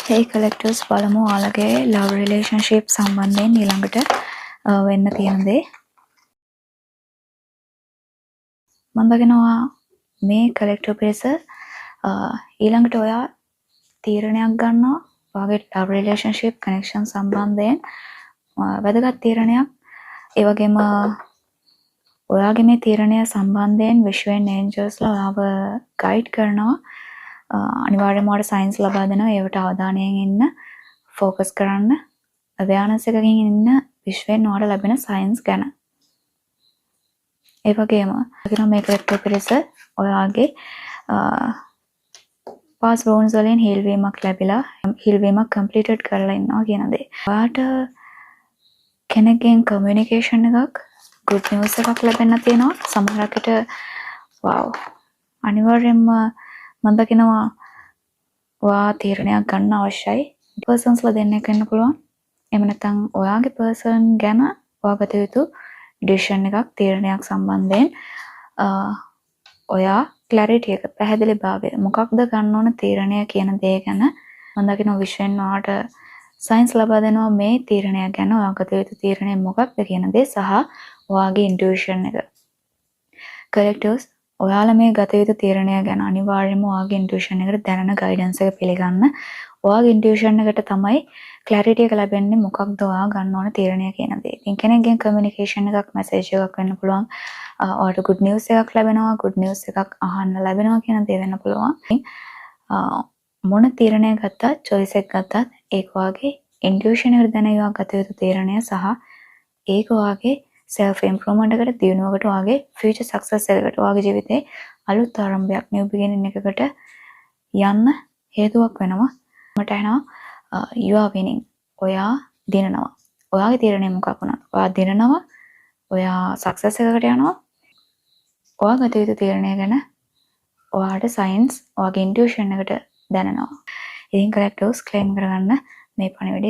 Hey collectors බලමු ඔයාලගේ love relationship සම්බන්ධයෙන් ඊළඟට වෙන්න තියෙන දේ. මම දකිනවා මේ collector පිරිස ඊළඟට ඔයා තීරණයක් ගන්නවා ඔයාගේ love relationship connection සම්බන්ධයෙන් වැදගත් තීරණයක්. ඒ වගේම ඔයාගේ මේ තීරණය සම්බන්ධයෙන් විශ්වෙන් angelsලා ඔයාව guide කරනවා. අනිවාර්යයෙන්ම ඔයාලට signs ලබා දෙනවා. ඒවට අවධානයෙන් ඉන්න, focus කරන්න. awareness එකකින් ඉන්න විශ්වෙන් ඔයාලට ලැබෙන signs ගැන. ඒ වගේම අකින මේ collector පිරිස ඔයාගේ past wounds වලින් heal වීමක් ලැබිලා heal වීමක් completed කරලා ඉන්නවා කියන දේ. ඔයාට කෙනෙක්ගෙන් communication එකක් good news එකක් ලැබෙන්න තියෙනවා. සමහරකට wow අනිවාර්යයෙන්ම මම දකිනවා ඔයා තීරණයක් ගන්න අවශ්‍යයි. personsලා දෙන්නෙක් වෙන්න පුළුවන්. එහෙම නැත්නම් ඔයාගේ person ගැන ඔයාගත යුතු decision එකක් තීරණයක් සම්බන්ධයෙන් ඔයා clarity එක පැහැදිලිභාවය මොකක්ද ගන්න ඕන තීරණය කියන දේ ගැන මම දකිනවා විශ්වෙන් ඔයාට signs ලබා දෙනවා මේ තීරණය ගැන ඔයාගත යුතු තීරණය මොකක්ද කියන දේ සහ ඔයාගේ intuition එක. collectors ඔයාලා මේ ගත යුතු තීරණය ගැන අනිවාර්යයෙන්ම ඔයාගේ intuition එකට දැනෙන guidance එක පිළිගන්න. ඔයාගේ intuition එකට තමයි clarity එක ලැබෙන්නේ මොකක්ද ඔයා ගන්න ඕන තීරණය කියන දේ. ඉතින් කෙනෙක්ගෙන් communication එකක් message එකක් වෙන්න පුළුවන්. ඔයාලට good news එකක් ලැබෙනවා, good news එකක් අහන්න ලැබෙනවා කියන දේ වෙන්න පුළුවන්. මොන තීරණය ගත්තත්, choice එක ගත්තත් ඒක ඔයාගේ intuition එකට දැනෙනවා ගත යුතු තීරණය සහ ඒක ඔයාගේ self improvement එකට දියුණුවකට ඔයාගේ future success එකකට ඔයාගේ ජීවිතේ අලුත් ආරම්භයක් new beginning එකකට යන්න හේතුවක් වෙනවා. මට එනවා you are winning. ඔයා දිනනවා. ඔයාගේ තීරණය මොකක් වුණත් ඔයා දිනනවා. ඔයා success එකකට යනවා. ඔයා ගත යුතු තීරණය ගැන ඔයාට signs ඔයාගේ intuition එකට දැනෙනවා. ඉතින් collectors claim කරගන්න මේ පණිවිඩය